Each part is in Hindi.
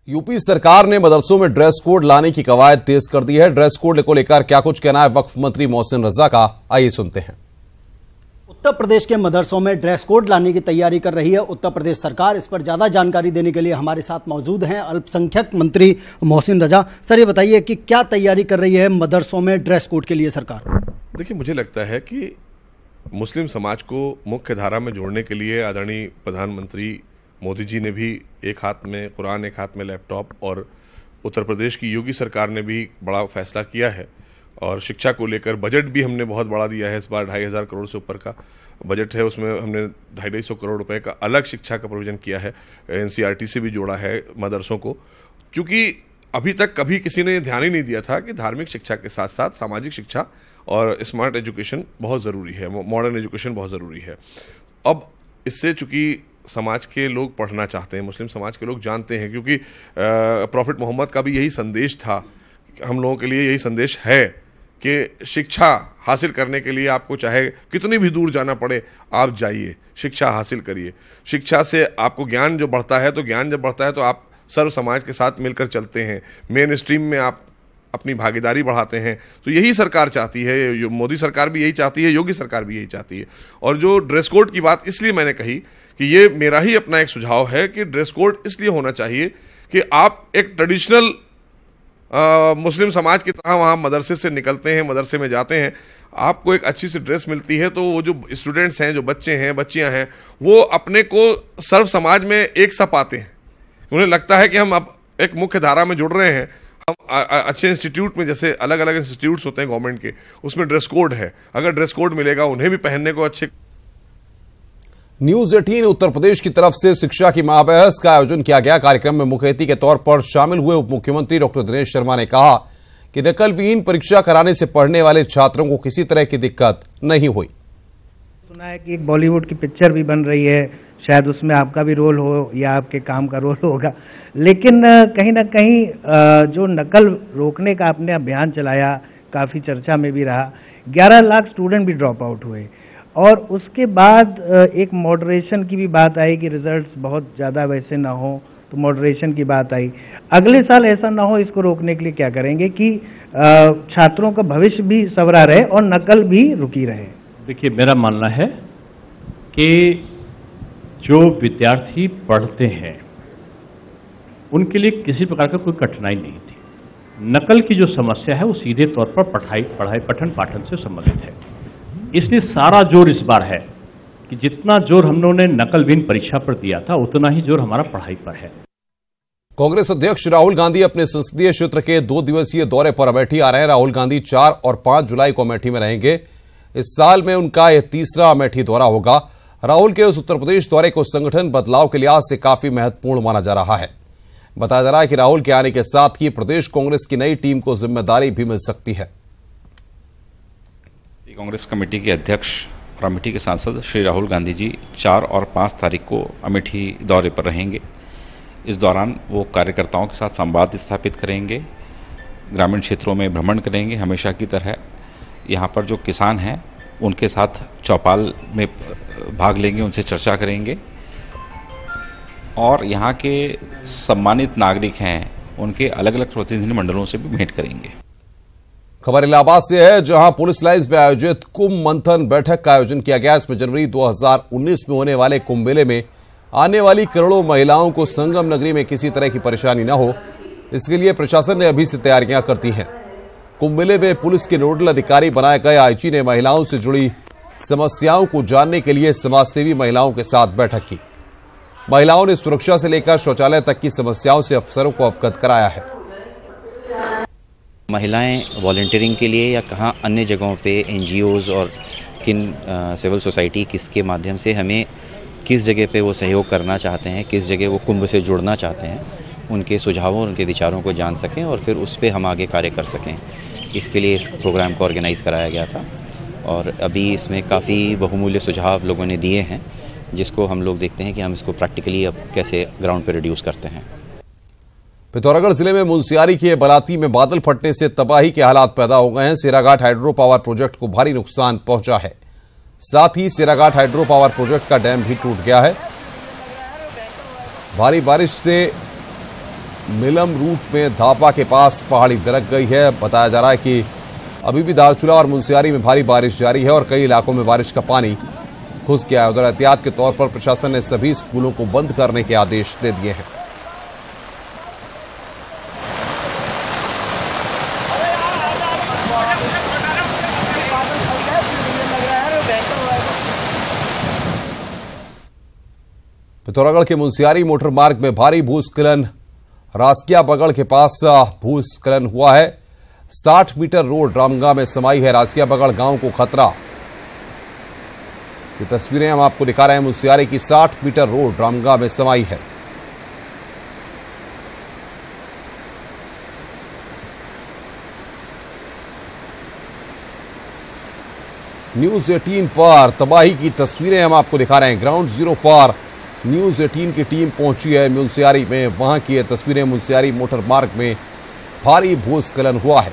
यूपी सरकार ने मदरसों में ड्रेस कोड लाने की कवायद तेज कर दी है। ड्रेस कोड को लेकर क्या कुछ कहना है वक्फ मंत्री मोहसिन रजा का, आइए सुनते हैं। उत्तर प्रदेश के मदरसों में ड्रेस कोड लाने की तैयारी कर रही है उत्तर प्रदेश सरकार। इस पर ज्यादा जानकारी देने के लिए हमारे साथ मौजूद हैं अल्पसंख्यक मंत्री मोहसिन रजा। सर, ये बताइए कि क्या तैयारी कर रही है मदरसों में ड्रेस कोड के लिए सरकार? देखिए, मुझे लगता है कि मुस्लिम समाज को मुख्य धारा में जोड़ने के लिए आदरणीय प्रधानमंत्री मोदी जी ने भी एक हाथ में कुरान, एक हाथ में लैपटॉप, और उत्तर प्रदेश की योगी सरकार ने भी बड़ा फैसला किया है। और शिक्षा को लेकर बजट भी हमने बहुत बड़ा दिया है। इस बार 2,500 करोड़ से ऊपर का बजट है, उसमें हमने 250 करोड़ रुपए का अलग शिक्षा का प्रोविजन किया है। NCERT से भी जोड़ा है मदरसों को, क्योंकि अभी तक कभी किसी ने ध्यान ही नहीं दिया था कि धार्मिक शिक्षा के साथ साथ सामाजिक शिक्षा और स्मार्ट एजुकेशन बहुत ज़रूरी है, मॉडर्न एजुकेशन बहुत ज़रूरी है। अब इससे चूँकि समाज के लोग पढ़ना चाहते हैं, मुस्लिम समाज के लोग जानते हैं, क्योंकि प्रॉफिट मोहम्मद का भी यही संदेश था, हम लोगों के लिए यही संदेश है कि शिक्षा हासिल करने के लिए आपको चाहे कितनी भी दूर जाना पड़े, आप जाइए, शिक्षा हासिल करिए। शिक्षा से आपको ज्ञान जो बढ़ता है, तो ज्ञान जब बढ़ता है तो आप सर्व समाज के साथ मिलकर चलते हैं, मेन स्ट्रीम में आप अपनी भागीदारी बढ़ाते हैं। तो यही सरकार चाहती है, मोदी सरकार भी यही चाहती है, योगी सरकार भी यही चाहती है। और जो ड्रेस कोड की बात इसलिए मैंने कही कि ये मेरा ही अपना एक सुझाव है कि ड्रेस कोड इसलिए होना चाहिए कि आप एक ट्रेडिशनल मुस्लिम समाज की तरह वहाँ मदरसे से निकलते हैं, मदरसे में जाते हैं, आपको एक अच्छी सी ड्रेस मिलती है, तो वो जो स्टूडेंट्स हैं, जो बच्चे हैं, बच्चियाँ हैं, वो अपने को सर्व समाज में एक सा पाते हैं। उन्हें लगता है कि हम अब एक मुख्य धारा में जुड़ रहे हैं। हम अच्छे इंस्टीट्यूट में, जैसे अलग अलग इंस्टीट्यूट्स होते हैं गवर्नमेंट के, उसमें ड्रेस कोड है। अगर ड्रेस कोड मिलेगा उन्हें भी पहनने को अच्छे। न्यूज 18 उत्तर प्रदेश की तरफ से शिक्षा की महाबहस का आयोजन किया गया। कार्यक्रम में मुख्य अतिथि के तौर पर शामिल हुए उप मुख्यमंत्री डॉक्टर दिनेश शर्मा ने कहा कि नकलविहीन परीक्षा कराने से पढ़ने वाले छात्रों को किसी तरह की दिक्कत नहीं हुई। सुना है कि एक बॉलीवुड की पिक्चर भी बन रही है, शायद उसमें आपका भी रोल हो या आपके काम का रोल होगा, लेकिन कहीं ना कहीं जो नकल रोकने का आपने अभियान चलाया, काफ़ी चर्चा में भी रहा। 11 लाख स्टूडेंट भी ड्रॉप आउट हुए, और उसके बाद एक मॉडरेशन की भी बात आई कि रिजल्ट्स बहुत ज़्यादा वैसे ना हो, तो मॉडरेशन की बात आई। अगले साल ऐसा ना हो, इसको रोकने के लिए क्या करेंगे कि छात्रों का भविष्य भी संवरा रहे और नकल भी रुकी रहे? देखिए, मेरा मानना है कि जो विद्यार्थी पढ़ते हैं उनके लिए किसी प्रकार का कोई कठिनाई नहीं थी। नकल की जो समस्या है वो सीधे तौर पर पढ़ाई पठन पाठन से संबंधित है। इसलिए सारा जोर इस बार है कि जितना जोर हम लोगों ने नकलविहीन परीक्षा पर दिया था, उतना ही जोर हमारा पढ़ाई पर है। कांग्रेस अध्यक्ष राहुल गांधी अपने संसदीय क्षेत्र के 2 दिवसीय दौरे पर अमेठी आ रहे हैं। राहुल गांधी 4 और 5 जुलाई को अमेठी में रहेंगे। इस साल में उनका यह तीसरा अमेठी दौरा होगा। राहुल के उस उत्तर प्रदेश दौरे को संगठन बदलाव के लिहाज से काफी महत्वपूर्ण माना जा रहा है। बताया जा रहा है कि राहुल के आने के साथ ही प्रदेश कांग्रेस की नई टीम को जिम्मेदारी भी मिल सकती है। कांग्रेस कमेटी के अध्यक्ष और अमेठी के सांसद श्री राहुल गांधी जी 4 और 5 तारीख को अमेठी दौरे पर रहेंगे। इस दौरान वो कार्यकर्ताओं के साथ संवाद स्थापित करेंगे, ग्रामीण क्षेत्रों में भ्रमण करेंगे हमेशा की तरह। यहाँ पर जो किसान हैं उनके साथ चौपाल में भाग लेंगे, उनसे चर्चा करेंगे, और यहाँ के सम्मानित नागरिक हैं उनके अलग अलग प्रतिनिधि मंडलों से भी भेंट करेंगे। खबर इलाहाबाद से है, जहां पुलिस लाइन्स में आयोजित कुंभ मंथन बैठक का आयोजन किया गया। इसमें जनवरी 2019 में होने वाले कुंभ मेले में आने वाली करोड़ों महिलाओं को संगम नगरी में किसी तरह की परेशानी न हो, इसके लिए प्रशासन ने अभी से तैयारियां कर दी हैं। कुंभ मेले में पुलिस के नोडल अधिकारी बनाए गए आईजी ने महिलाओं से जुड़ी समस्याओं को जानने के लिए समाजसेवी महिलाओं के साथ बैठक की। महिलाओं ने सुरक्षा से लेकर शौचालय तक की समस्याओं से अफसरों को अवगत कराया है। महिलाएं वॉलंटियरिंग के लिए या कहाँ अन्य जगहों पे एनजीओज और किन सिविल सोसाइटी किसके माध्यम से हमें किस जगह पे वो सहयोग करना चाहते हैं, किस जगह वो कुंभ से जुड़ना चाहते हैं, उनके सुझावों, उनके विचारों को जान सकें और फिर उस पर हम आगे कार्य कर सकें। इसके लिए इस प्रोग्राम को ऑर्गेनाइज़ कराया गया था, और अभी इसमें काफ़ी बहुमूल्य सुझाव लोगों ने दिए हैं, जिसको हम लोग देखते हैं कि हम इसको प्रैक्टिकली अब कैसे ग्राउंड पर रिड्यूस करते हैं। पिथौरागढ़ जिले में मुनस्यारी के बलाती में बादल फटने से तबाही के हालात पैदा हो गए हैं। सेराघाट हाइड्रो पावर प्रोजेक्ट को भारी नुकसान पहुंचा है। साथ ही सेराघाट हाइड्रो पावर प्रोजेक्ट का डैम भी टूट गया है। भारी बारिश से मिलम रूट में धापा के पास पहाड़ी दरक गई है। बताया जा रहा है कि अभी भी दारचूला और मुनस्यारी में भारी बारिश जारी है और कई इलाकों में बारिश का पानी घुस गया है। उधर एहतियात के तौर पर प्रशासन ने सभी स्कूलों को बंद करने के आदेश दे दिए हैं। पिथौरागढ़ के मुनस्यारी मोटर मार्ग में भारी भूस्खलन, रासकिया बगड़ के पास भूस्खलन हुआ है। 60 मीटर रोड रामगा में समाई है। रासकिया बगड़ गांव को खतरा। ये तस्वीरें हम आपको दिखा रहे हैं। मुनस्यारी की 60 मीटर रोड रामगा में समाई है। न्यूज 18 पर तबाही की तस्वीरें हम आपको दिखा रहे हैं। ग्राउंड जीरो पर न्यूज 18 की टीम पहुंची है मुनस्यारी में। वहां की तस्वीरें। मुनस्यारी मोटर मार्ग में भारी भूस्खलन हुआ है।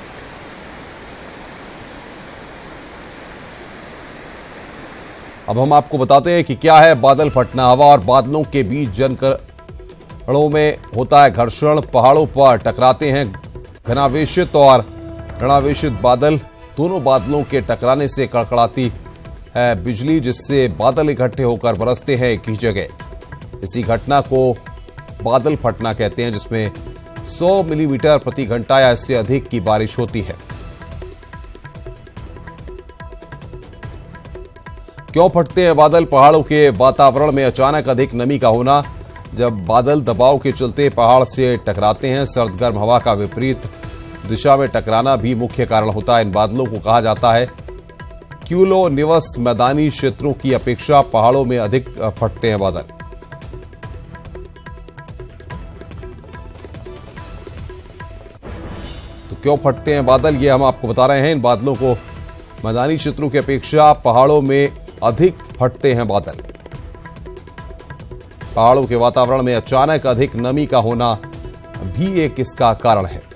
अब हम आपको बताते हैं कि क्या है बादल फटना। हवा और बादलों के बीच जनकड़ों में होता है घर्षण। पहाड़ों पर टकराते हैं घनावेशित और ऋणावेशित बादल। दोनों बादलों के टकराने से कड़कड़ाती है बिजली, जिससे बादल इकट्ठे होकर बरसते हैं एक ही जगह। इसी घटना को बादल फटना कहते हैं, जिसमें 100 मिलीमीटर प्रति घंटा या इससे अधिक की बारिश होती है। क्यों फटते हैं बादल? पहाड़ों के वातावरण में अचानक अधिक नमी का होना। जब बादल दबाव के चलते पहाड़ से टकराते हैं, सर्द गर्म हवा का विपरीत दिशा में टकराना भी मुख्य कारण होता है। इन बादलों को कहा जाता है क्यूलो निवस। मैदानी क्षेत्रों की अपेक्षा पहाड़ों में अधिक फटते हैं बादल। तो क्यों फटते हैं बादल, ये हम आपको बता रहे हैं। इन बादलों को मैदानी क्षेत्रों की अपेक्षा पहाड़ों में अधिक फटते हैं बादल। पहाड़ों के वातावरण में अचानक अधिक नमी का होना भी एक इसका कारण है।